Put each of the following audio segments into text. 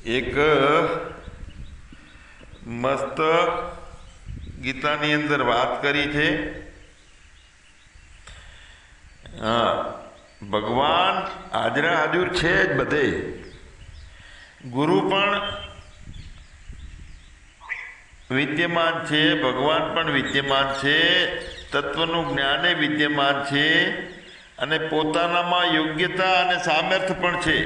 એક મસ્ત ગીતાની અંદર વાત કરી છે. હા, ભગવાન હાજરા હાજર છે જ બધે. ગુરુ પણ વિદ્યમાન છે, ભગવાન પણ વિદ્યમાન છે, તત્વનું જ્ઞાને વિદ્યમાન છે અને પોતાનામાં યોગ્યતા અને સામર્થ્ય પણ છે.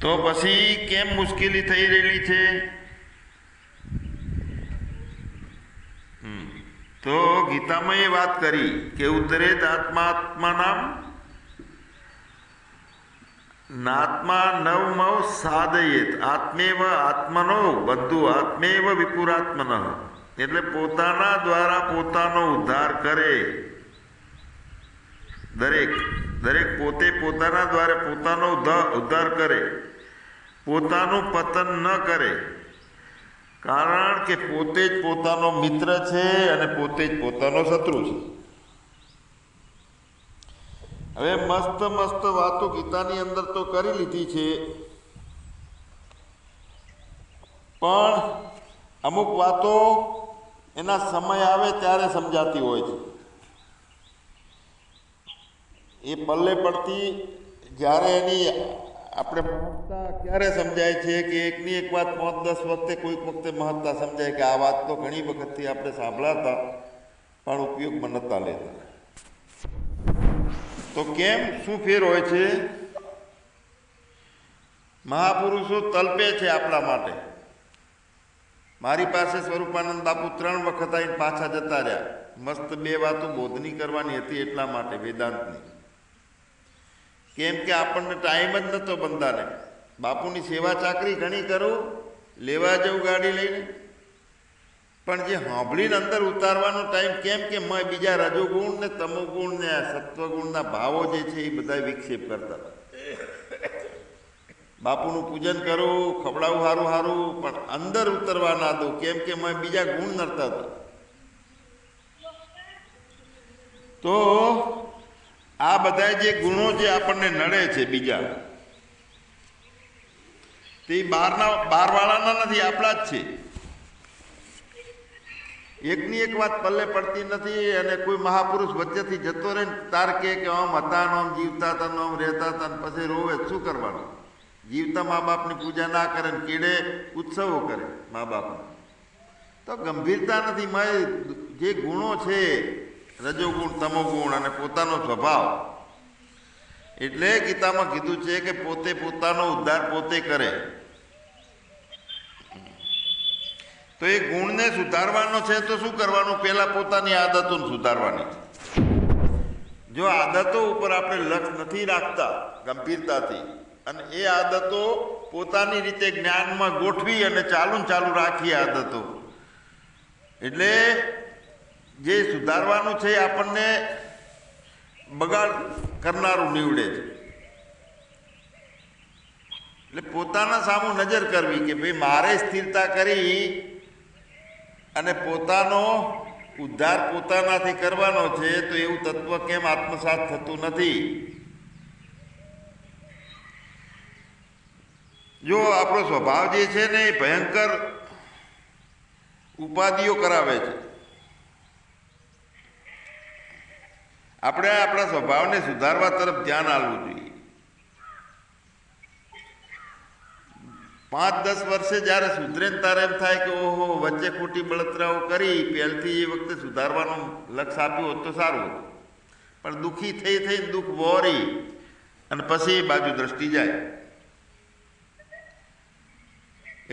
તો પછી કેમ મુશ્કેલી થઈ રહેલી છે? તો ગીતામાં એ વાત કરી કે ઉત્તરેત આત્માત્માનામ નાત્મા નવમવ સાધયેત આત્મેવ આત્મનો બધું આત્મેવ વિપુરાત્મન. એટલે પોતાના દ્વારા પોતાનો ઉદ્ધાર કરે. દરેક પોતે પોતાના દ્વારા પોતાનો ઉદ્ધાર કરે, પોતાનું પતન ન કરે. કારણ કે પોતે જ પોતાનો મિત્ર છે અને પોતે જ પોતાનો શત્રુ છે. હવે મસ્ત મસ્ત વાતો ગીતાની અંદર તો કરી લીધી છે, પણ અમુક વાતો એના સમય આવે ત્યારે સમજાતી હોય છે. એ પલ્લે પડતી જ્યારે એની આપણે મહત્તા ક્યારે સમજાય છે કે એકની એક વાત 5-10 વખતે કોઈક વખતે મહત્તા સમજાય કે આ વાત તો ઘણી વખતથી આપણે સાંભળાતા પણ ઉપયોગમાં નહોતા લેતા. તો કેમ શું ફેર હોય છે? મહાપુરુષો તલપે છે આપણા માટે. મારી પાસે સ્વરૂપાનંદ બાપુ 3 વખત આવીને પાછા જતા રહ્યા. મસ્ત 2 વાતો બોધની કરવાની હતી એટલા માટે વેદાંતની. કેમ કે આપણને ટાઈમ જ નહોતો બંધાને. બાપુની સેવા ચાકરી ઘણી કરું, લેવા જવું ગાડી લઈને, પણ જે સાંભળીને અંદર ઉતારવાનો ટાઈમ કેમ કે બીજા રજોગુણ ને તમોગુણ ને સત્વગુણના ભાવો જે છે એ બધા વિક્ષેપ કરતા. બાપુનું પૂજન કરું, ખવડાવું સારું સારું, પણ અંદર ઉતરવા ના દઉં કેમ કે બીજા ગુણ નડતા હતા. તો આ બધા જે ગુણો જે આપણને નડે છે બીજા, તે બહારવાળાના નથી, આપણા જ છે. એકની એક વાત પલ્લે પડતી નથી. અને કોઈ મહાપુરુષ વચ્ચેથી જતો રહે ને તાર કે આમ હતા ને આમ જીવતા હતા ને આમ રહેતા હતા ને પછી રોવે, શું કરવાનું? જીવતા મા બાપની પૂજા ના કરે ને કેડે ઉત્સવો કરે મા બાપના, તો ગંભીરતા નથી. જે ગુણો છે રજોગુણ તમોગુણ અને પોતાનો સ્વભાવ, એટલે ગીતામાં કીધું છે કે પોતે પોતાનો ઉદ્ધાર પોતે કરે. તો એ ગુણને સુધારવાનો છે તો શું કરવાનું? પહેલા પોતાની આદતો સુધારવાની છે. જો આદતો ઉપર આપણે લક્ષ નથી રાખતા ગંભીરતાથી, અને એ આદતો પોતાની રીતે જ્ઞાનમાં ગોઠવી અને ચાલુ રાખીએ આદતો, એટલે જે સુધારવાનું છે એ આપણને બગાડ કરનારું નીવડે છે. એટલે પોતાના સામું નજર કરવી કે ભાઈ મારે સ્થિરતા કરી અને પોતાનો ઉદ્ધાર પોતાનાથી કરવાનો છે, તો એવું તત્વ કેમ આત્મસાત થતું નથી? જો આપણો સ્વભાવ જે છે ને એ ભયંકર ઉપાધિઓ કરાવે છે. આપણે આપણા સ્વભાવને સુધારવા તરફ ધ્યાન આપવું જોઈએ. 5-10 વર્ષે જ્યારે સુધરે ને તારે એમ થાય કે ઓહો વચ્ચે ખોટી બળતરાઓ કરી, પહેલથી એ વખતે સુધારવાનું લક્ષ્ય આપ્યું હોત તો સારું હતું. પણ દુઃખી થઈને દુઃખ વોરી અને પછી એ બાજુ દ્રષ્ટિ જાય.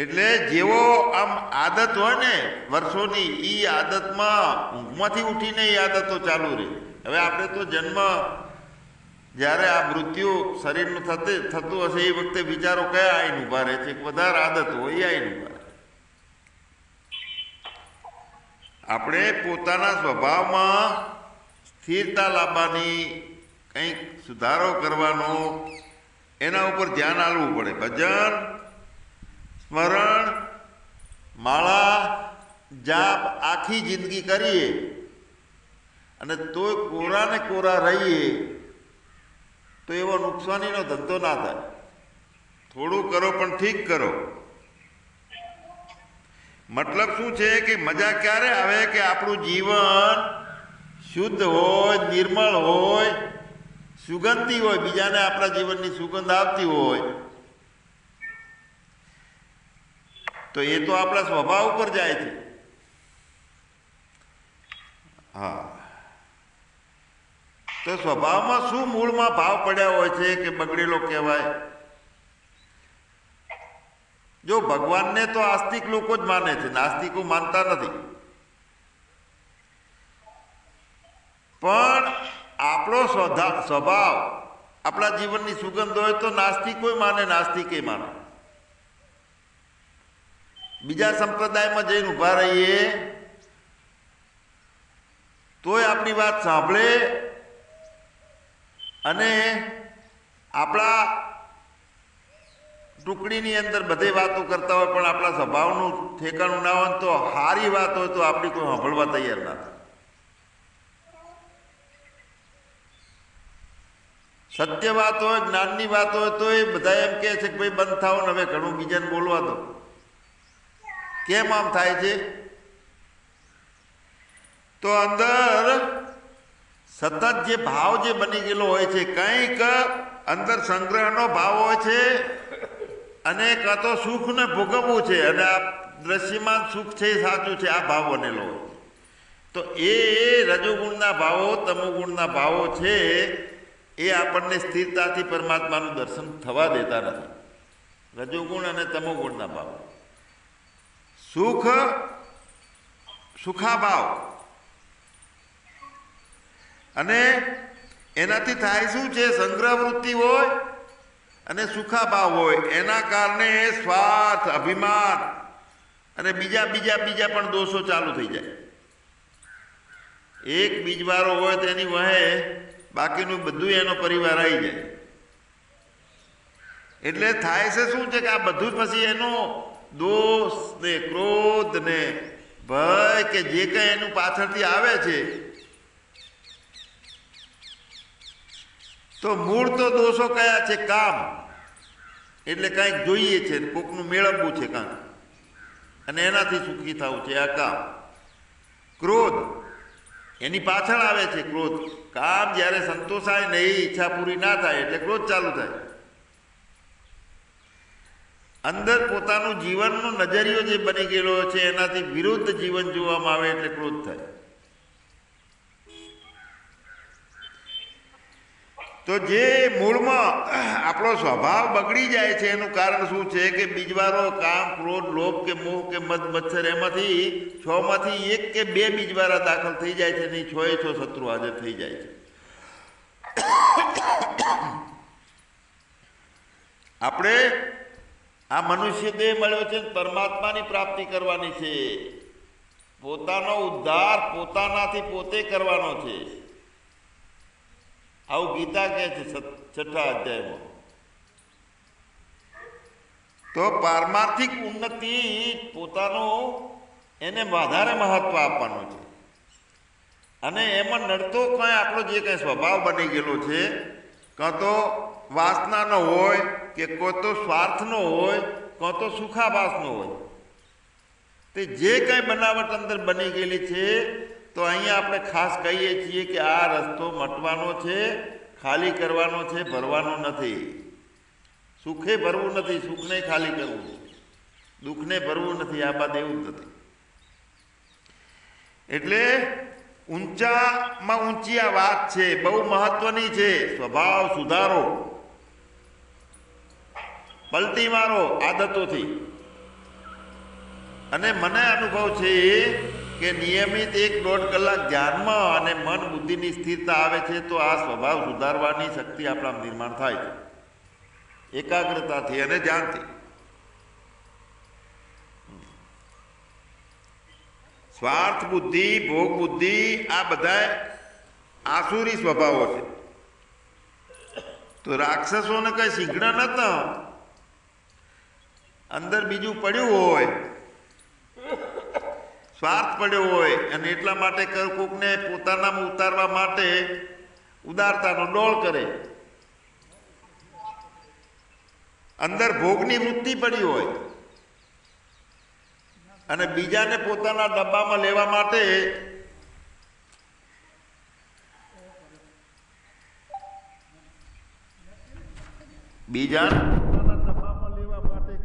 એટલે જેવો આમ આદત હોય ને વર્ષોની, એ આદતમાં ઊંઘમાંથી ઉઠીને એ આદતો ચાલુ રહે. હવે આપણે તો જન્મ જ્યારે આ મૃત્યુ શરીરનું થતું હશે એ વખતે વિચારો કયા આઈને ઊભા રહે છે? વધારે આદત હોય એ આઈને ઊભા રહે. આપણે પોતાના સ્વભાવમાં સ્થિરતા લાવવાની, કંઈક સુધારો કરવાનો, એના ઉપર ધ્યાન આપવું પડે. ભજન, સ્મરણ, માળા, જાપ આખી જિંદગી કરીએ, અને તોય કોરા ને કોરા રહીએ તો એવો નુકસાનીનો ધંધો ના થાય. થોડું કરો પણ ઠીક કરો. મતલબ શું છે કે મજા ક્યારે આવે કે આપણું જીવન શુદ્ધ હોય, નિર્મળ હોય, સુગંધી હોય, બીજાને આપણા જીવનની સુગંધ આવતી હોય, તો એ તો આપણા સ્વભાવ ઉપર જાય છે. હા, તો સ્વભાવમાં શું મૂળમાં ભાવ પડ્યા હોય છે કે બગડેલો કહેવાય? જો ભગવાનને તો આસ્તિક લોકો જ માને છે, નાસ્તિકો માનતા નથી. પણ આપણો સ્વભાવ આપણા જીવનની સુગંધ હોય તો નાસ્તિકો માને, નાસ્તિકે માને. બીજા સંપ્રદાયમાં જઈને ઊભા રહીએ તોય આપણી વાત સાંભળે અને આપણા ટુકડીની અંદર બધે વાતો કરતા હોય, પણ આપણા સ્વભાવનું ઠેકાણું ના હોય તો સારી વાત હોય તો આપણી કોઈ સાંભળવા તૈયાર ના થાય. સત્ય વાત હોય, જ્ઞાનની વાત હોય તો એ બધા એમ કહે છે કે ભાઈ બંધ થાવ ને હવે ઘણું બીજાને બોલવા દો. કેમ આમ થાય છે? તો અંદર સતત જે ભાવ જે બની ગયેલો હોય છે, કંઈક અંદર સંગ્રહનો ભાવ હોય છે અને કાં તો સુખને ભોગવવું છે અને આ દ્રશ્યમાન સુખ છે એ સાચું છે, આ ભાવ બનેલો હોય. તો એ રજોગુણના ભાવો, તમોગુણના ભાવો છે એ આપણને સ્થિરતાથી પરમાત્માનું દર્શન થવા દેતા નથી. રજોગુણ અને તમોગુણના ભાવો. સુખ, સુખાભાવ, અને એનાથી થાય શું છે? સંગ્રહ વૃત્તિ હોય અને સુખાભાવ હોય, એના કારણે સ્વાર્થ, અભિમાન અને બીજા પણ દોષો ચાલુ થઈ જાય. એક બીજવારો હોય તો એની વહે બાકીનું બધું એનો પરિવાર આવી જાય. એટલે થાય છે શું છે કે આ બધું પછી એનો દોષ ને ક્રોધ ને ભય કે જે કંઈ એનું પાછળથી આવે છે, તો મૂળ તો દોષો કયા છે? કામ, એટલે કાંઈક જોઈએ છે, કોકનું મેળવવું છે કાંઈક, અને એનાથી સુખી થવું છે, આ કામ. ક્રોધ, એની પાછળ આવે છે ક્રોધ. કામ જ્યારે સંતોષાય ને એ ઈચ્છા પૂરી ના થાય એટલે ક્રોધ ચાલુ થાય. અંદર પોતાનું જીવનનો નજરિયો જે બની ગયેલો છે એનાથી વિરુદ્ધ જીવન જોવામાં આવે એટલે ક્રોધ થાય. તો જે મૂળમાં આપણો સ્વભાવ બગડી જાય છે એનું કારણ શું છે કે બીજવારો કામ, ક્રોધ, લોભ કે મોહ કે મદ મચ્છર, એમાંથી 6 માંથી 1 કે 2 બીજવારા દાખલ થઈ જાય છે ને 6 એ 6 શત્રુ હાજર થઈ જાય છે. આપણે આ મનુષ્ય દેહ મળ્યો છે, પરમાત્માની પ્રાપ્તિ કરવાની છે. પોતાનો ઉદ્ધાર પોતાનાથી પોતે કરવાનો છે. આવું ગીતા કહે છે 6થા અધ્યાયમાં. તો પારમાર્થિક ઉન્નતિ પોતાનું એને વધારે મહત્વ આપવાનું છે. અને એમાં નડતો કાંઈ આપણો જે કંઈ સ્વભાવ બની ગયેલો છે, કાં તો વાસનાનો હોય કે કોઈ તો સ્વાર્થનો હોય, કાં તો સુખાભાસનો હોય, તે જે કંઈ બનાવટ અંદર બની ગયેલી છે, તો અહીંયા આપણે ખાસ કહીએ છીએ કે આ રસ્તો મટવાનો છે, ખાલી કરવાનો છે, ભરવાનો નથી. સુખે ભરવું નથી, સુખને ખાલી કરવું, દુઃખને ભરવું નથી. આ બાદ એવું જ નથી. એટલે ઊંચામાં ઊંચી આ વાત છે, બહુ મહત્વની છે. સ્વભાવ સુધારો, પલટી મારો આદતોથી. અને મને અનુભવ છે કે નિયમિત 1-1.5 કલાક ધ્યાનમાં અને મન બુદ્ધિની સ્થિરતા આવે છે તો આ સ્વભાવ સુધારવાની શક્તિ આપણા નિર્માણ થાય છે, એકાગ્રતાથી અને ધ્યાનથી. સ્વાર્થ બુદ્ધિ, ભોગ બુદ્ધિ, આ બધા આસુરી સ્વભાવો છે. તો રાક્ષસોને કઈ શીંગડા નતા, અંદર બીજું પડ્યું હોય, સ્વાર્થ પડ્યો હોય, અને એટલા માટે કોકને પોતાનામાં ઉતારવા માટે ઉદારતાનો ડોળ કરે. અંદર ભોગની વૃત્તિ પડી હોય અને બીજાને પોતાના ડબ્બામાં લેવા માટે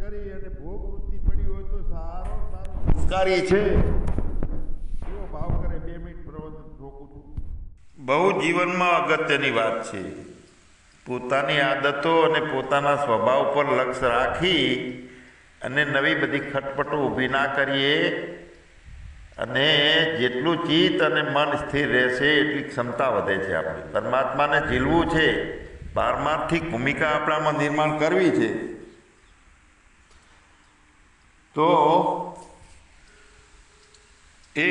કરી અને ભોગ વૃત્તિ પડી હોય તો સારો સંસ્કારી છે એવો ભાવ કરે. 2 મિનિટ પ્રવચન રોકું છું. બહુ જીવનમાં અગત્યની વાત છે. પોતાની આદતો અને પોતાના સ્વભાવ પર લક્ષ્ય રાખી અને નવી બધી ખટપટો ઊભી ના કરીએ અને જેટલું ચિત્ત અને મન સ્થિર રહેશે એટલી ક્ષમતા વધે છે. આપણી પરમાત્માને ઝીલવું છે, પારમાર્થિક ભૂમિકા આપણામાં નિર્માણ કરવી છે. તો એ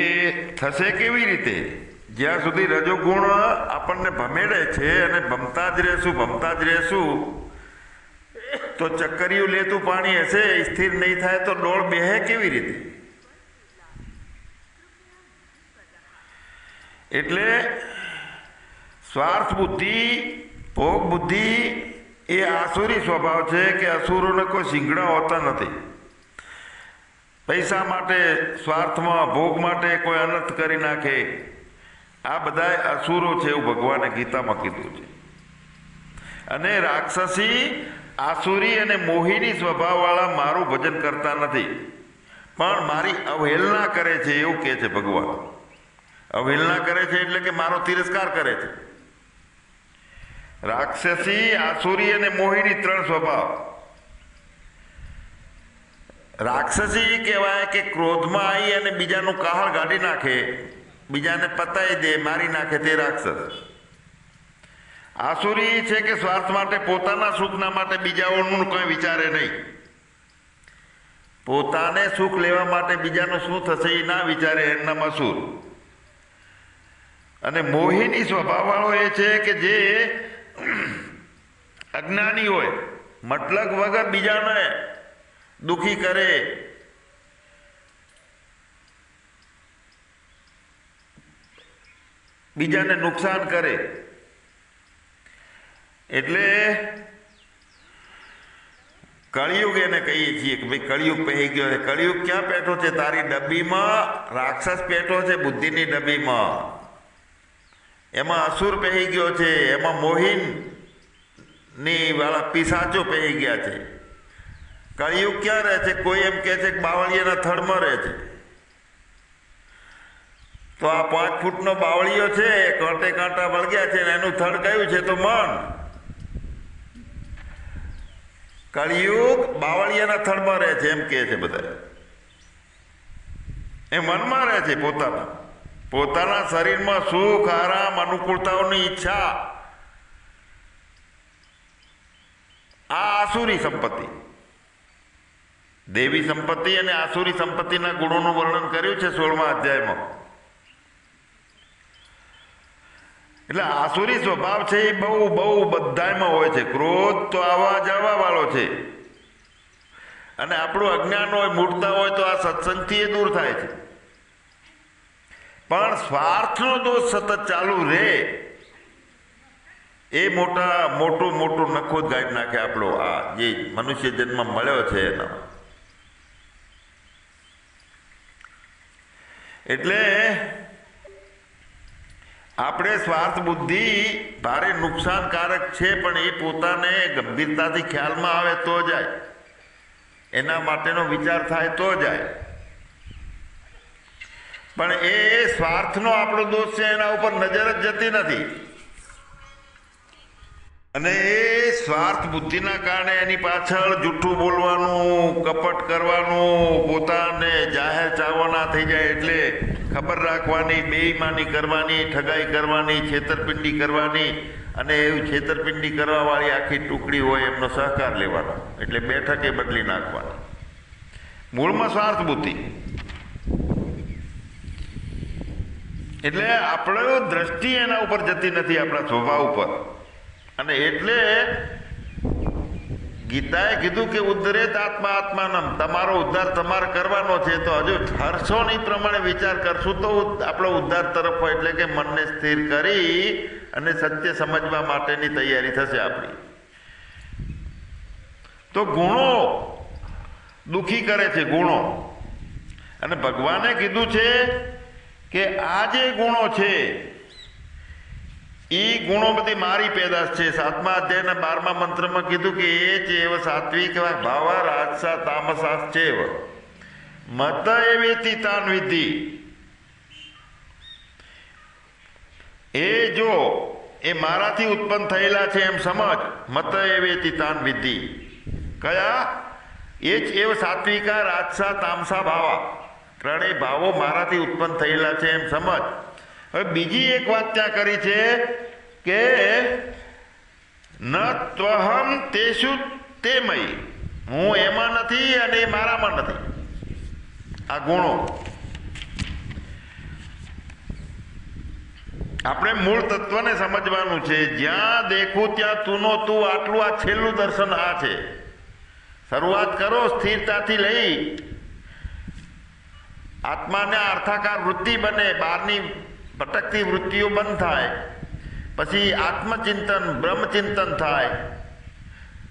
થશે કેવી રીતે? જ્યાં સુધી રજોગુણ આપણને ભમેડે છે અને ભમતા જ રહેશું તો ચક્કરિયું લેતું પાણી હશે, સ્થિર નહીં થાય તો ડોળ બેહે કેવી રીતે? એટલે સ્વાર્થ બુદ્ધિ, ભોગ બુદ્ધિ એ આસુરી સ્વભાવ છે કે અસુરોને કોઈ સિંગડા હોતા નથી. પૈસા માટે, સ્વાર્થમાં, ભોગ માટે કોઈ અનર્થ કરી નાખે, આ બધા અસુરો છે એવું ભગવાને ગીતામાં કીધું છે. અને રાક્ષસી, આસુરી અને મોહિની સ્વભાવવાળા મારું ભજન કરતા નથી પણ મારી અવહેલના કરે છે એવું કહે છે ભગવાન. અવહેલના કરે છે એટલે કે મારો તિરસ્કાર કરે છે. રાક્ષસી, આસુરી અને મોહિની 3 સ્વભાવ. રાક્ષસી કહેવાય કે ક્રોધમાં આવી અને બીજાનું કાહળ કાઢી નાખે, બીજાને પતાઈ દે, મારી નાખે, તે રાક્ષસ. આસુરી છે કે સ્વાર્થ માટે, પોતાના સુખના માટે બીજાઓનું કંઈ વિચારે નહીં. પોતાને સુખ લેવા માટે બીજાનું શું થશે એ ના વિચારે, એમનામ અસુર. અને મોહિની સ્વભાવવાળો એ છે કે જે અજ્ઞાની હોય, મતલબ વગર બીજાને દુખી કરે, બીજાને નુકસાન કરે. એટલે કળિયુગ એને કહીએ છીએ કે ભાઈ કળિયુગ પહેરી ગયો છે. કળિયુગ ક્યાં બેઠો છે? તારી ડબ્બીમાં રાક્ષસ બેઠો છે, બુદ્ધિની ડબ્બીમાં. એમાં અસુર પહેરી ગયો છે, એમાં મોહિન ની વાળા પિશાચો પહેરી ગયા છે. કળિયુગ ક્યાં રહે છે? કોઈ એમ કહે છે કે બાવળિયાના થડમાં રહે છે. તો આ 5 ફૂટનો બાવળિયો છે, કાંટે કાંટા વળગ્યા છે ને એનું થડ કયું છે? તો મન. કળિયુગ બાવળિયાના થડમાં રહે છે એમ કહે છે બધા. એ મનમાં રહે છે, પોતાના શરીરમાં સુખ, આરામ, અનુકૂળતાઓની ઈચ્છા. આ આસુરી સંપત્તિ. દેવી સંપત્તિ અને આસુરી સંપત્તિના ગુણોનું વર્ણન કર્યું છે 16મા અધ્યાયમાં. એટલે આસુરી સ્વભાવ છે એ બહુ બધામાં હોય છે. ક્રોધ તો આવા જવા વાળો છે. અને આપણું અજ્ઞાન હોય, મૂળતા હોય તો આ સત્સંગથી એ દૂર થાય છે. પણ સ્વાર્થનો દોષ સતત ચાલુ રહે એ મોટું નખો જ ગાળી નાખે આપણો આ જે મનુષ્ય જન્મ મળ્યો છે એનો. એટલે આપણે સ્વાર્થ બુદ્ધિ ભારે નુકસાનકારક છે, પણ એ પોતાને ગંભીરતાથી ખ્યાલમાં આવે તો જાય, એના માટેનો વિચાર થાય તો જાય. પણ એ સ્વાર્થનો આપણો દોષ છે, એના ઉપર નજર જ જતી નથી. અને એ સ્વાર્થ બુદ્ધિના કારણે એની પાછળ જૂઠું બોલવાનું, કપટ કરવાનું, પોતાને જાહેર ચાવવાના થઈ જાય. એટલે ખબર રાખવાની, બેઈમાની કરવાની, ઠગાઈ કરવાની, છેતરપિંડી કરવાની. અને એવું છેતરપિંડી કરવાવાળી આખી ટુકડી હોય એમનો સહકાર લેવાનો. એટલે બેઠકે બદલી નાખવાની. મૂળમાં સ્વાર્થ બુદ્ધિ. એટલે આપણો દ્રષ્ટિ એના ઉપર જતી નથી, આપણા સ્વભાવ ઉપર. અને એટલે ગીતાએ કીધું કે ઉદ્ધરેત આત્મા આત્માનમ, તમારો ઉદ્ધાર તમારે કરવાનો છે. તો હજુ હર્ષો નહીં પ્રમાણે વિચાર કરશું તો આપણો ઉદ્ધાર તરફ હોય. એટલે કે મનને સ્થિર કરી અને સત્ય સમજવા માટેની તૈયારી થશે આપણી. તો ગુણો દુઃખી કરે છે, ગુણો. અને ભગવાને કીધું છે કે આ જે ગુણો છે એ ગુણો બધી મારી પેદાશ છે. 7મા અધ્યાયના 12મા મંત્રમાં કીધું કે એ ચેવ સાત્વિક ભાવ રાજસા તામસા ચેવ મત એવેતી તાન વિધિ. એ જો એ મારાથી ઉત્પન્ન થયેલા છે એમ સમજ. મત એવેતી તાન વિધિ. કયા? એ જ એવ સાત્વિકા રાજસા તામસા ભાવા. ત્રણેય ભાવો મારાથી ઉત્પન્ન થયેલા છે એમ સમજ. હવે બીજી એક વાત ત્યાં કરી છે કે ન ત્વહમ તેષુ તેમય. હું એમાં નથી અને એ મારામાં નથી. આ ગુણો આપણે મૂળ તત્વને સમજવાનું છે. જ્યાં દેખું ત્યાં તુંનો તું. આટલું આ છેલ્લું દર્શન આ છે. શરૂઆત કરો સ્થિરતાથી લઈ આત્માને અર્થાકાર વૃત્તિ બને, બહારની ભટકતી વૃત્તિઓ બંધ થાય, પછી આત્મચિંતન બ્રહ્મચિંતન થાય,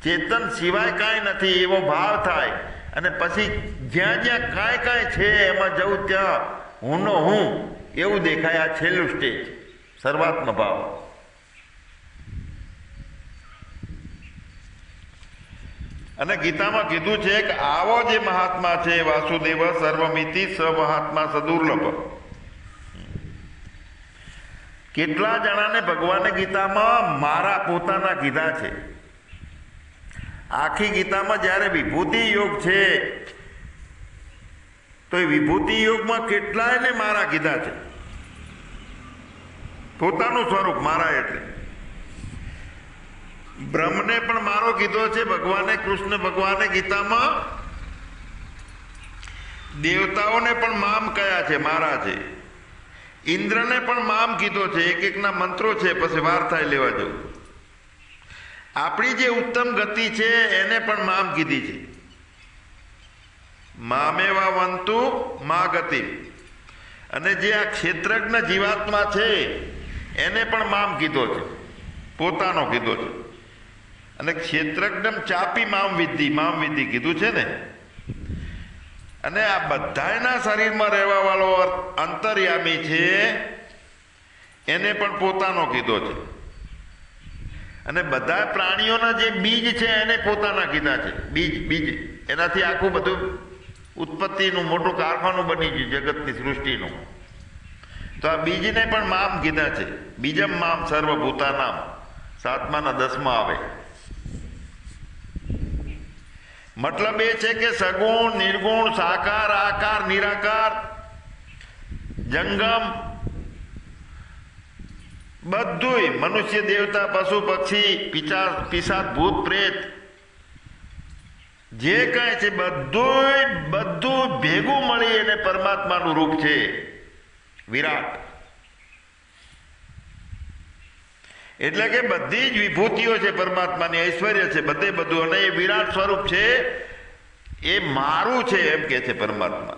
ચેતન સિવાય કાંઈ નથી એવો ભાવ થાય, અને પછી જ્યાં જ્યાં કાંઈ કાંઈ છે એમાં જવું ત્યાં હુંનો હું એવું દેખાય. આ છેલ્લું સ્ટેજ સર્વાત્મ ભાવ. અને ગીતામાં કીધું છે કે આવો જે મહાત્મા છે વાસુદેવ સર્વમિતિ સ મહાત્મા સદુર્લભ. કેટલા જણાને ભગવાને ગીતામાં મારા પોતાના કીધા છે. આખી ગીતામાં જ્યારે વિભૂતિ યોગ છે તો એ વિભૂતિ યોગમાં કેટલાયને મારા કીધા છે. પોતાનું સ્વરૂપ મારા એટલે બ્રહ્મને પણ મારો કીધો છે ભગવાને. કૃષ્ણ ભગવાને ગીતામાં દેવતાઓને પણ મામ કયા છે, મારા છે. ઇન્દ્રને પણ મામ કીધો છે. એક એકના મંત્રો છે, પછી વાર થાય લેવા જવું. આપણી જે ઉત્તમ ગતિ છે એને પણ મામ કીધી છે. મામેવા વંતુ મા ગતિ. અને જે આ ક્ષેત્રજ્ઞ જીવાત્મા છે એને પણ મામ કીધો છે, પોતાનો કીધો છે. અને ક્ષેત્રજ્ઞમ ચાપી મામ વિધિ કીધું છે ને. અને આ બધાના શરીરમાં રહેવા વાળો અંતર્યામી છે એને પણ પોતાનો કીધો છે. અને બધા પ્રાણીઓના જે બીજ છે એને પોતાના કીધા છે. બીજ એનાથી આખું બધું ઉત્પત્તિનું મોટું કારખાનું બની ગયું જગતની સૃષ્ટિનું. તો આ બીજને પણ મામ કીધા છે. બીજમ મામ સર્વભૂતાનામ 7માના 10માં આવે. મતલબ એ છે કે સગુણ નિર્ગુણ સાકાર આકાર નિરાકાર જંગમ બધુંય મનુષ્ય દેવતા પશુ પક્ષી પિશાચ ભૂત પ્રેત જે કાંઈ છે બધું ભેગું મળી અને પરમાત્માનું રૂપ છે વિરાટ. એટલે કે બધી જ વિભૂતિઓ છે પરમાત્માની, ઐશ્વર્ય છે, બધું. અને એ વિરાટ સ્વરૂપ છે એ મારું છે એમ કે છે પરમાત્મા.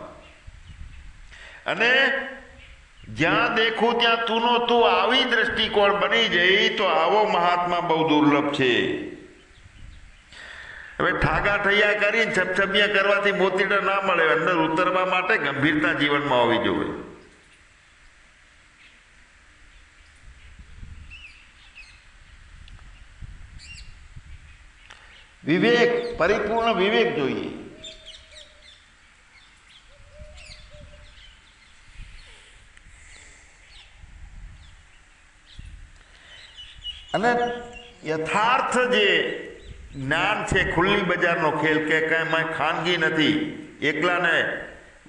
અને જ્યાં દેખું ત્યાં તુંનો તું આવી દ્રષ્ટિકોણ બની જઈ તો આવો મહાત્મા બહુ દુર્લભ છે. હવે ઠાગા ઠૈયા કરીને છપછપિયા કરવાથી મોતીડા ના મળે. અંદર ઉતરવા માટે ગંભીરતા જીવનમાં હોવી જોઈએ. વિવેક, પરિપૂર્ણ વિવેક જોઈએ. અને યથાર્થ જે જ્ઞાન છે ખુલ્લી બજારનો ખેલ, કે કાંઈ ખાનગી નથી. એકલાને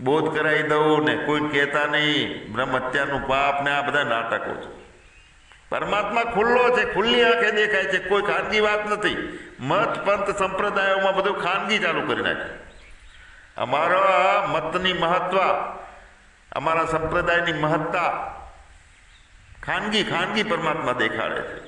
બોધ કરાવી દઉં ને કોઈ કહેતા નહીં, બ્રહ્મ હત્યાનું પાપ ને આ બધા નાટકો છે. પરમાત્મા ખુલ્લો છે, ખુલ્લી આંખે દેખાય છે, કોઈ ખાનગી વાત નથી. મત પંથ સંપ્રદાયોમાં બધું ખાનગી ચાલુ કરી નાખે. અમારા મતની મહત્વ, અમારા સંપ્રદાયની મહત્તા ખાનગી પરમાત્મા દેખાડે છે.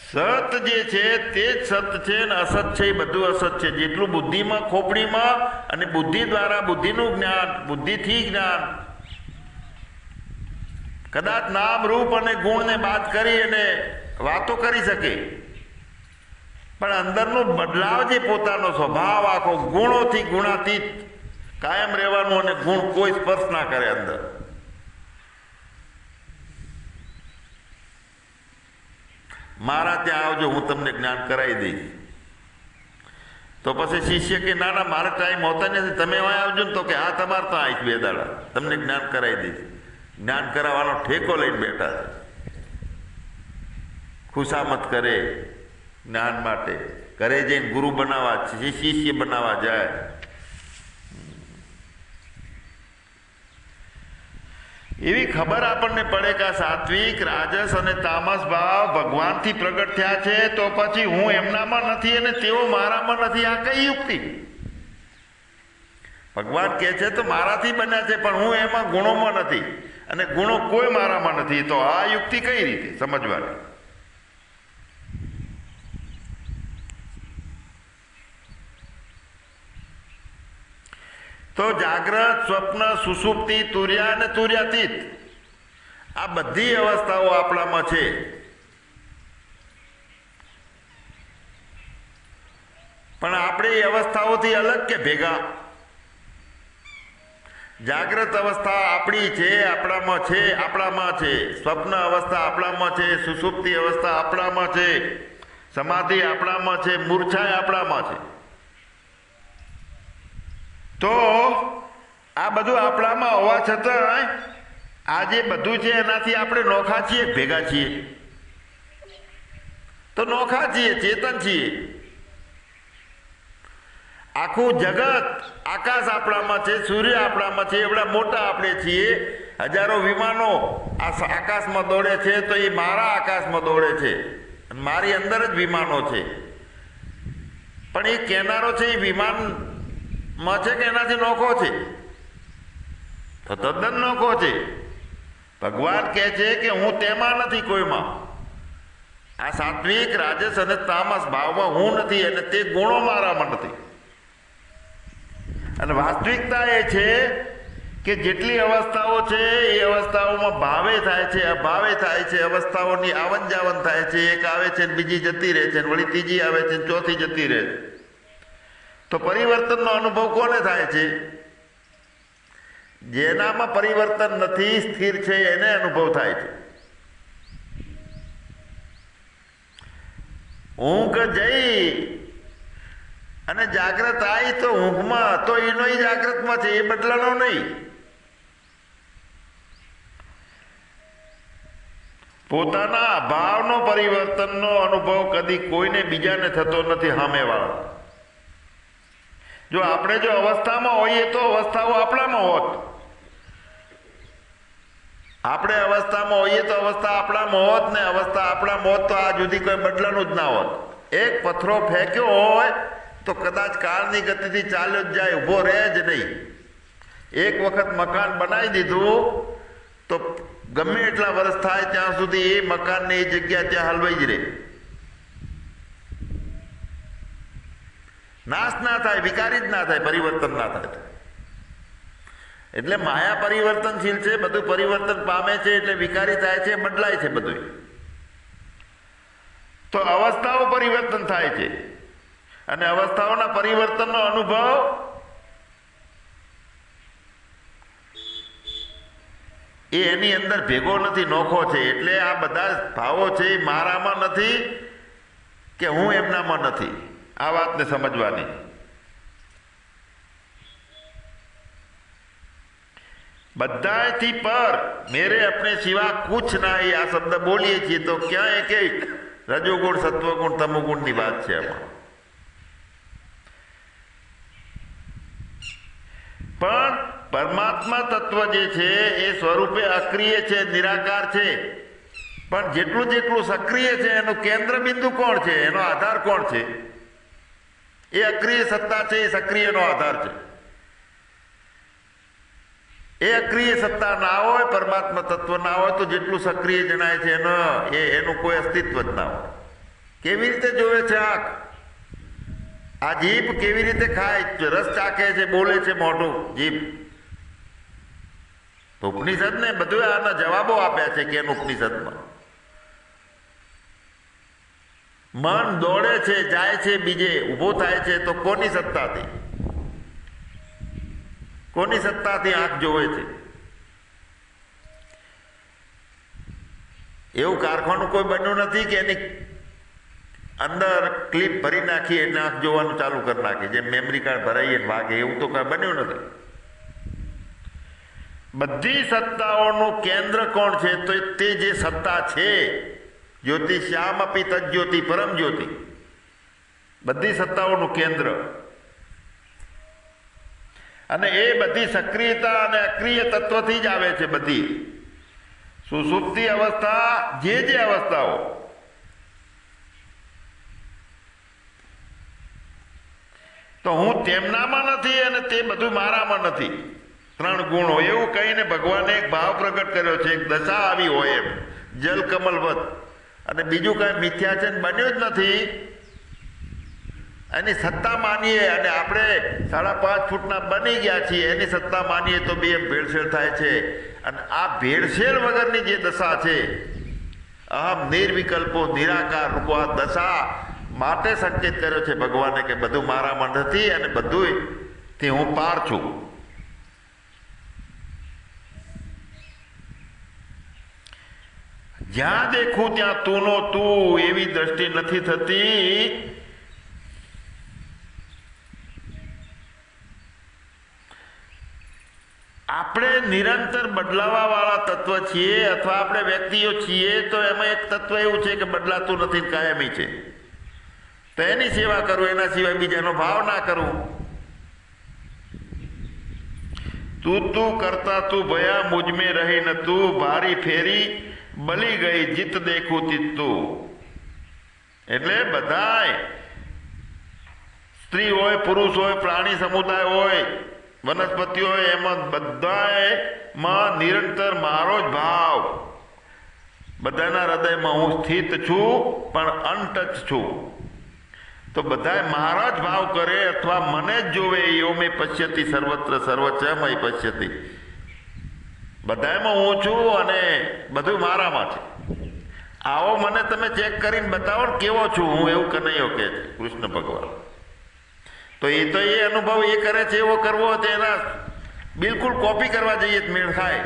સત જે છે તે જ સત છે ને અસત છે એ બધું અસત છે. જેટલું બુદ્ધિમાં ખોપડીમાં અને બુદ્ધિ દ્વારા બુદ્ધિનું જ્ઞાન, બુદ્ધિથી જ્ઞાન કદાચ નામ રૂપ અને ગુણને બાદ કરી અને વાતો કરી શકે, પણ અંદરનો બદલાવ જે પોતાનો સ્વભાવ આખો ગુણોથી ગુણાતીત કાયમ રહેવાનું અને ગુણ કોઈ સ્પર્શ ના કરે અંદર. મારા ત્યાં આવજો, હું તમને જ્ઞાન કરાવી દઈશ. તો પછી શિષ્ય કે ના ના મારા ટાઈમ હોતા નથી, તમે અહીં આવજો ને. તો કે હા તમારે તો આવીશ 2 દાડા, તમને જ્ઞાન કરાવી દઈશ. જ્ઞાન કરાવવાનો ઠેકો લઈને બેઠા છે. ખુશામત કરે જ્ઞાન માટે, ઘરે જઈને ગુરુ બનાવવા, શિષ્ય બનાવવા જાય. એવી ખબર આપણને પડે કે આ સાત્વિક, રાજસ અને તામસ ભાવ ભગવાનથી પ્રગટ થયા છે, તો પછી હું એમનામાં નથી અને તેઓ મારામાં નથી. આ કઈ યુક્તિ? ભગવાન કહે છે તો મારાથી બન્યા છે, પણ હું એમાં ગુણોમાં નથી અને ગુણો કોઈ મારામાં નથી. તો આ યુક્તિ કઈ રીતે સમજવાની? તો જાગ્રત, સ્વપ્ન, સુષુપ્તિ, તુર્યા અને તુર્યાતીત આ બધી અવસ્થાઓ આપણામાં છે. પણ આપણે એ અવસ્થાઓથી અલગ કે ભેગા? જાગ્રત અવસ્થા આપણી છે, આપણામાં છે, આપણામાં છે. સ્વપ્ન અવસ્થા આપણામાં છે, સુષુપ્તિ અવસ્થા આપણામાં છે, સમાધિ આપણામાં છે, મૂર્છા આપણામાં છે. તો આ બધું આપણામાં હોવા છતાં આ જે બધું છે એનાથી આપણે નોખા છીએ, ભેગા છીએ? તો નોખા છીએ, ચેતન છીએ. આખું જગત, આકાશ આપણામાં છે, સૂર્ય આપણામાં છે, એવડા મોટા આપણે છીએ. હજારો વિમાનો આ આકાશમાં દોડે છે, તો એ મારા આકાશમાં દોડે છે, મારી અંદર જ વિમાનો છે. પણ એ કેનારો છે એ વિમાન માં છે કે એનાથી નોખો છે? તો તદ્દન નોખો છે. ભગવાન કહે છે કે હું તેમાં નથી, કોઈમાં. આ સાત્વિક, રાજસ અને તામસ ભાવમાં હું નથી અને તે ગુણો મારામાં નથી. અને વાસ્તવિકતા એ છે કે જેટલી અવસ્થાઓ છે એ અવસ્થાઓમાં ભાવે થાય છે, અભાવે થાય છે, અવસ્થાઓની આવન જાવન થાય છે. એક આવે છે ને બીજી જતી રહે છે, વળી ત્રીજી આવે છે ને ચોથી જતી રહે છે. તો પરિવર્તનનો અનુભવ કોને થાય છે? જેનામાં પરિવર્તન નથી, સ્થિર છે, એને અનુભવ થાય છે. ઊંઘ જઈ અને જાગ્રત આવી તો ઊંઘમાં તો એનો જાગ્રતમાં છે, એ બદલાનો નહીં. પોતાના અભાવનો પરિવર્તનનો અનુભવ કદી કોઈને બીજાને થતો નથી, સામેવાળા. જો આપણે જો અવસ્થામાં હોઈએ તો અવસ્થાઓ આપણામાં હોત. આપણે અવસ્થામાં હોઈએ તો અવસ્થા આપણામાં હોત ને અવસ્થા આપણામાં હોત તો આ જુદી કોઈ બદલાનું જ ના હોત. એક પથ્થરો ફેંક્યો હોય તો કદાચ કાળની ગતિથી ચાલ્યો જ જાય, ઊભો રહે જ નહીં. એક વખત મકાન બનાવી દીધું તો ગમે એટલા વર્ષ થાય ત્યાં સુધી એ મકાનની એ જગ્યા ત્યાં હલવાઈ જ રહે, નાશ ના થાય, વિકારી જ ના થાય, પરિવર્તન ના થાય. એટલે માયા પરિવર્તનશીલ છે, બધું પરિવર્તન પામે છે, એટલે વિકારી થાય છે, બદલાય છે બધું. તો અવસ્થાઓ પરિવર્તન થાય છે અને અવસ્થાઓના પરિવર્તનનો અનુભવ એ એની અંદર ભેગો નથી, નોખો છે. એટલે આ બધા ભાવો છે એ મારામાં નથી કે હું એમનામાં નથી. આ વાતને સમજવાની. બધાથી પર મેરે અપને સિવા કુછ નહીં, આ શબ્દ બોલીએ છીએ તો ક્યાંય કે રજોગુણ, સત્વગુણ, તમોગુણની વાત છે આમાં. પણ પરમાત્મા તત્વ જે છે એ સ્વરૂપે અક્રિય છે, નિરાકાર છે. પણ જેટલું જેટલું સક્રિય છે એનું કેન્દ્ર બિંદુ કોણ છે, એનો આધાર કોણ છે? એ અક્રિય સત્તા છે, એ સક્રિયનો આધાર છે. એ અક્રિય સત્તા ના હોય, પરમાત્મા તત્વ ના હોય તો જેટલું સક્રિય જણાય છે એનું કોઈ અસ્તિત્વ જ ના હોય. કેવી રીતે જોવે છે આંખ? આ જીભ કેવી રીતે ખાય, રસ ચાખે છે, બોલે છે મોઢું, જીભ. તો ઉપનિષદને બધું આના જવાબો આપ્યા છે. કેન ઉપનિષદમાં મન દોડે છે, જાય છે, બીજે ઊભો થાય છે, તો કોની સત્તાથી? કોની સત્તાથી આંખ જોવે છે? એવું કારખાનું કોઈ બન્યું નથી કે એની અંદર ક્લિપ ભરી નાખી એટલે આંખ જોવાનું ચાલુ કરી નાખી, જેમ મેમરી કાર્ડ ભરાઈએ વાગે, એવું તો કઈ બન્યું નથી. બધી સત્તાઓનું કેન્દ્ર કોણ છે? તો તે જે સત્તા છે, જ્યોતિ શ્યામ અપી તજ્યોતિ પરમ જ્યોતિ, બધી સત્તાઓનું કેન્દ્ર. અને એ બધી સક્રિયતા અને અક્રિય તત્વથી જ આવે છે. બધી સુષુપ્તિ અવસ્થા, જે અવસ્થાઓ, તો હું તેમનામાં નથી અને તે બધું મારામાં નથી. 3 ગુણો એવું કહીને ભગવાને એક ભાવ પ્રગટ કર્યો છે. એક દશા આવી હોય એમ, જલ કમલવત. અને બીજું કઈ મિથ્યાચન બન્યું જ નથી. એની સત્તા માનીએ અને આપણે 5.5 ફૂટના બની ગયા છીએ, એની સત્તા માનીએ તો બે ભેળસેળ થાય છે. અને આ ભેળસેળ વગરની જે દશા છે, અહમ નિર્વિકલ્પો નિરાકાર રૂપો, આ દશા માટે સંકેત કર્યો છે ભગવાને કે બધું મારામાં નથી અને બધું તે હું પાર છું. જ્યાં દેખું ત્યાં તું નો તું, એવી દ્રષ્ટિ નથી થતી. આપણે નિરંતર બદલાવા વાળા તત્વ છીએ, અથવા આપણે વ્યક્તિઓ છીએ, તો એમાં એક તત્વ એવું છે કે બદલાતું નથી, કાયમી છે. તો એની સેવા કરું, એના સિવાય બીજાનો ભાવ ના કરું. તું કરતા તું ભયા મુझ में રહી ન તું, ભારી ફેરી બલી ગઈ જીત દેખું તિત્તું. એટલે બધાય, સ્ત્રી હોય, પુરુષ હોય, પ્રાણી સમુદાય હોય, વનસ્પતિઓ હોય, એમાં બધામાં નિરંતર મારો જ ભાવ. બધાના હૃદયમાં હું સ્થિત છું, પણ અનટચ છું. તો બધાય મારા જ ભાવ કરે અથવા મને જ જોવે. યો મેં પશ્યતિ સર્વત્ર સર્વચમય પશ્યતિ. બધામાં હું છું અને બધું મારામાં છે. આવો મને તમે ચેક કરીને બતાવો ને કેવો છું હું, એવું કનૈયો કહે છે કૃષ્ણ ભગવાન. તો એ અનુભવ એ કરે છે, એવો કરવો તો એના બિલકુલ કોપી કરવા જઈએ તો મેળ થાય.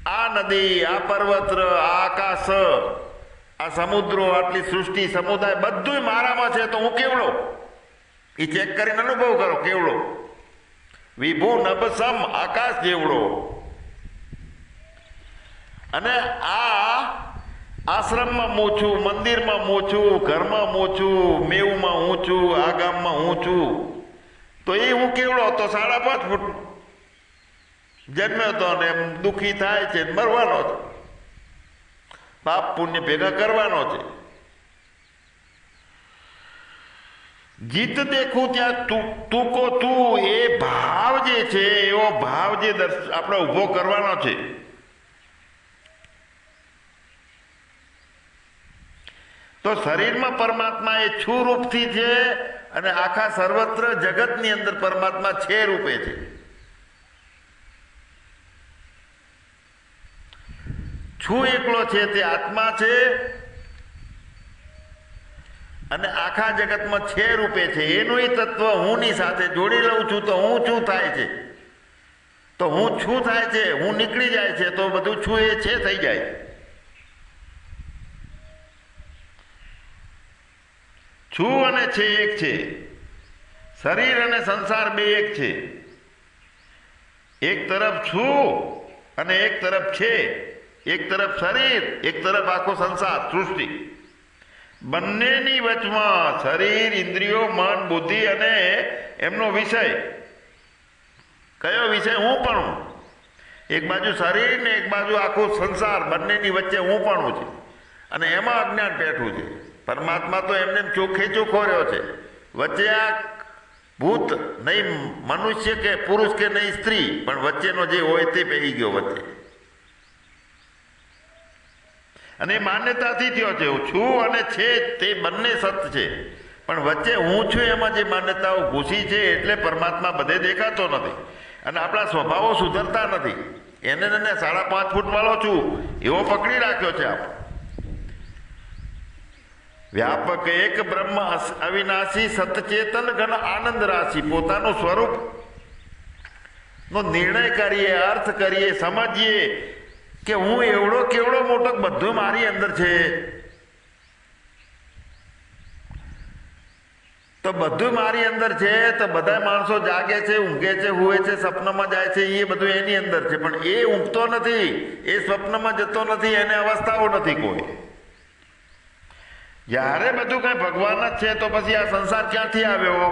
આ નદી, આ પર્વત, આ આકાશ, આ સમુદ્રો, આટલી સૃષ્ટિ સમુદાય બધું મારામાં છે, તો હું કેવડો? એ ચેક કરીને અનુભવ કરો કેવડો. વિભુ નભસમ, આકાશ જેવડો. અને આ આશ્રમમાં હું છું, મંદિરમાં હું છું, ઘરમાં હું છું, મેવુમાં હું છું, આ ગામમાં હું છું, તો એ હું કેવડો? તો 5.5 ફૂટ જન્મ્યો હતો ને એમ દુઃખી થાય છે, મરવાનો છે, પાપ પુણ્ય ભેગા કરવાનો છે. જીત દેખું ત્યાં તું કો તું, એ ભાવ જે છે, એવો ભાવ જે આપણે ઉભો કરવાનો છે. તો શરીરમાં પરમાત્મા એ છું રૂપથી છે, અને આખા સર્વત્ર જગતની અંદર પરમાત્મા છે રૂપે છે. છું એકલો છે તે આત્મા છે, અને આખા જગતમાં છે રૂપે છે. એનું એ તત્વ હુંની સાથે જોડી લઉં છું તો હું છું થાય છે. તો હું છું થાય છે, હું નીકળી જાય છે, તો બધું છું એ છે થઈ જાય. છું અને છે એક છે. શરીર અને સંસાર બે એક છે. એક તરફ છું અને એક તરફ છે. એક તરફ શરીર, એક તરફ આખો સંસાર, સૃષ્ટિ. બંનેની વચમાં શરીર, ઇન્દ્રિયો, મન, બુદ્ધિ અને એમનો વિષય. કયો વિષય? હું પણ. એક બાજુ શરીર ને એક બાજુ આખો સંસાર, બંનેની વચ્ચે હું પણ છે. અને એમાં અજ્ઞાન પેઠું છે. પરમાત્મા તો એમને ચોખ્ખે ચોખ્ખો રહ્યો છે. વચ્ચે આ ભૂત નહીં મનુષ્ય કે પુરુષ કે નહીં સ્ત્રી, પણ વચ્ચેનો જે હોય તે પહેરી ગયો વચ્ચે. અને માન્યતાથી થયો છે. હું છું અને છે તે બંને સત્ય છે, પણ વચ્ચે હું છું એમાં જે માન્યતાઓ ઘૂસી છે, એટલે પરમાત્મા બધે દેખાતો નથી. અને આપણા સ્વભાવો સુધરતા નથી. એને 5.5 ફૂટ વાળો છું એવો પકડી રાખ્યો છે આપણે. વ્યાપક એક બ્રહ્મ અવિનાશી સતચેતન ઘન આનંદ રાશિ પોતાનું સ્વરૂપ નો નિર્ણય કરીએ, અર્થ કરીએ, સમજીએ કે હું એવડો કેવડો મોટો બધું મારી અંદર છે. તો બધું મારી અંદર છે. તો બધા માણસો જાગે છે, ઊંઘે છે, હુએ છે, સ્વપ્નમાં જાય છે, એ બધું એની અંદર છે. પણ એ ઊંઘતો નથી, એ સ્વપ્નમાં જતો નથી, એને અવસ્થાઓ નથી કોઈ. જ્યારે બધું કઈ ભગવાન જ છે તો પછી આ સંસાર ક્યાંથી આવ્યો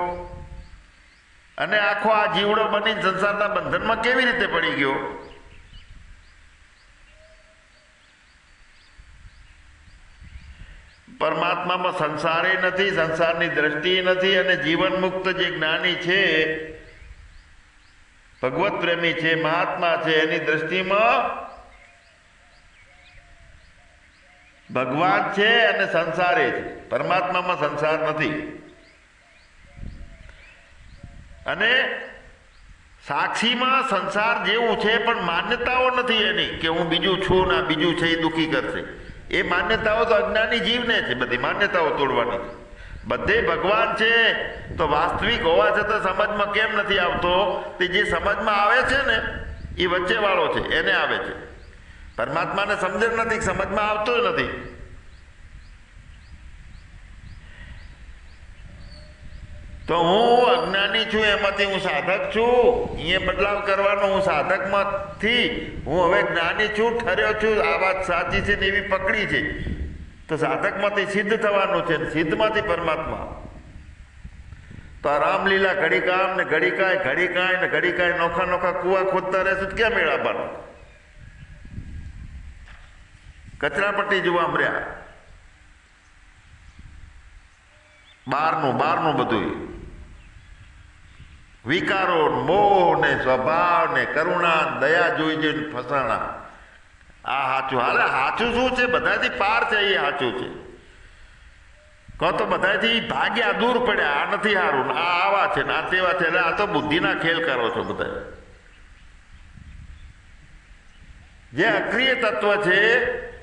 અને આખો આ જીવડો બની સંસારના બંધનમાં કેવી રીતે પડી ગયો? પરમાત્મામાં સંસારે નથી, સંસારની દ્રષ્ટિ નથી. અને જીવન મુક્ત જે જ્ઞાની છે, ભગવત પ્રેમી છે, મહાત્મા છે, એની દ્રષ્ટિમાં ભગવાન છે અને સંસારે છે. પરમાત્મામાં સંસાર નથી. અને સાક્ષીમાં સંસાર જેવું છે પણ માન્યતાઓ નથી એની કે હું બીજું છું ને બીજું છે એ દુઃખી કરશે. એ માન્યતાઓ તો અજ્ઞાની જીવને છે. બધી માન્યતાઓ તોડવાની છે. બધે ભગવાન છે તો વાસ્તવિક હોવા છતાં સમજમાં કેમ નથી આવતો? તે જે સમજમાં આવે છે ને એ વચ્ચે વાળો છે, એને આવે છે. પરમાત્માને સમજણ નથી, સમજમાં આવતો નથી. તો હું અજ્ઞાની છું, એમાંથી હું સાધક છું. અહીંયા બદલાવ કરવાનો હું સાધકમાંથી હું હવે જ્ઞાની છું, ઠર્યો છું. આ વાત સાચી છે ને એવી પકડી છે. તો સાધકમાંથી સિદ્ધ થવાનું છે, સિદ્ધમાંથી પરમાત્મા. તો આ રામલીલા ઘડી કામ ને ઘડી કાંઈ ને ઘડી કાંઈ નોખા નોખા કુવા ખોદતા રહેશું તો ક્યાં મેળ આવવાનો? કચરાપટ્ટી જોવા મળ્યા. બહારનું બધું વિકારો, મોહ ને સ્વભાવ ને કરુણા દયા જોઈ જોઈને ફસાણા. આ સાચું હાલે. સાચું શું છે? બધાથી પાર છે. એ સાચું છે. કહો તો બધાથી ભાગ્યા, દૂર પડ્યા. આ નથી સારું, આ આવા છે ને આ તેવા છે. એટલે આ તો બુદ્ધિના ખેલ કરો છો બધા. જે અક્રિય તત્વ છે,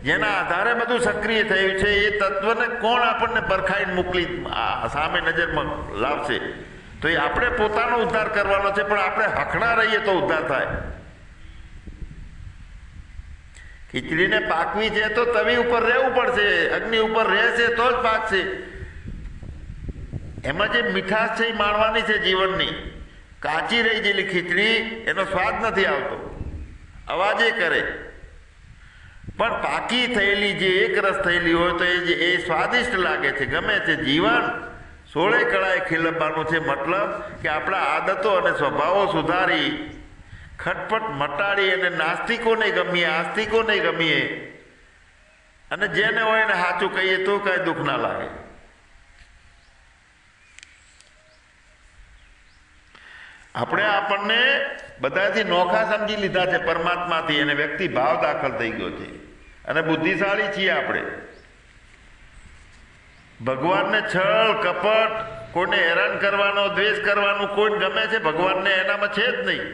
જેના આધારે બધું સક્રિય થયું છે, એ તત્વને કોણ આપણને પરખાઈને મોકલી સામે નજરમાં લાવશે? તો એ આપણે પોતાનો ઉદ્ધાર કરવાનો છે. પણ આપણે હખણા રહીએ તો ઉદ્ધાર થાય. ખીચડીને પાકવી છે તો તવી ઉપર રહેવું પડશે, અગ્નિ ઉપર રહેશે તો જ પાકશે. એમાં જે મીઠાશ છે એ માણવાની છે જીવનની. કાચી રહી ગયેલી ખીચડી એનો સ્વાદ નથી આવતો, અવાજે કરે. પણ પાકી થયેલી જે એક રસ થયેલી હોય તો એ સ્વાદિષ્ટ લાગે છે, ગમે છે. જીવન સોળે કળાએ ખીલવવાનું છે. મતલબ કે આપણા આદતો અને સ્વભાવો સુધારી, ખટપટ મટાડી અને નાસ્તિકોને ગમીએ, આસ્તિકોને ગમીએ. અને જેને હોય એને સાચું કહીએ તો કાંઈ દુઃખ ના લાગે. આપણને બધાથી નોખા સમજી લીધા છે પરમાત્માથી, અને વ્યક્તિ ભાવ દાખલ થઈ ગયો છે. અને બુદ્ધિશાળી છીએ આપણે. ભગવાનને છળ કપટ, કોઈને હેરાન કરવાનો, દ્વેષ કરવાનું કોઈને ગમે છે? ભગવાનને એનામાં છે જ નહીં.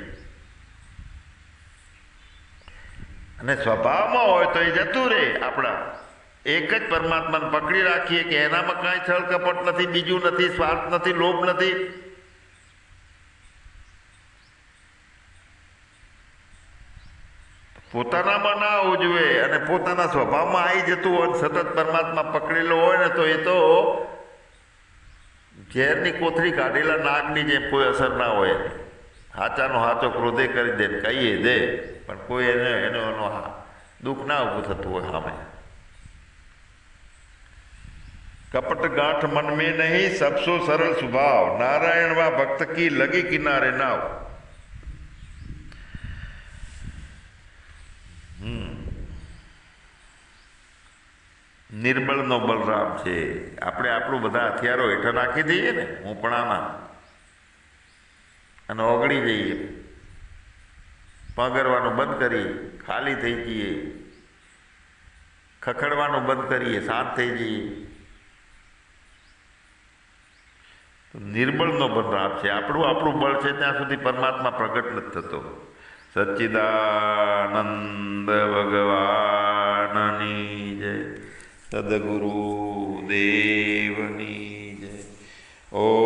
અને સ્વભાવમાં હોય તો એ જતું રહે. આપણા એક જ પરમાત્માને પકડી રાખીએ કે એનામાં કાંઈ છળ કપટ નથી, બીજું નથી, સ્વાર્થ નથી, લોભ નથી. પોતાનામાં ના હોવું જોઈએ અને પોતાના સ્વભાવમાં આવી જતું હોય, સતત પરમાત્મા પકડેલો હોય ને તો એ તો ઝેરની કોથળી કાઢેલા નાગની જેમ કોઈ અસર ના હોય. હાચાનો હાચો ક્રોધે કરી દે, કહીએ દે, પણ કોઈ એનો દુઃખ ના ઊભું થતું હોય સામે. કપટ ગાંઠ મન में नहीं, सबसो सरल स्वभाव, नारायण वा भक्त की लगी किनारे नाव. નિર્બળનો બલરામ છે. આપણે આપણું બધા હથિયારો હેઠળ નાખી દઈએ ને, હું પણ આમાં, અને ઓગળી જઈએ, પગરવાનું બંધ કરીએ, ખાલી થઈ જઈએ, ખખડવાનું બંધ કરીએ, શાંત થઈ જઈએ. નિર્બળનો ભંડાર છે. આપણું બળ છે ત્યાં સુધી પરમાત્મા પ્રગટ નથી થતો. સચ્ચિદાનંદ ભગવાનની જય. સદગુરુ દેવની જય. ઓમ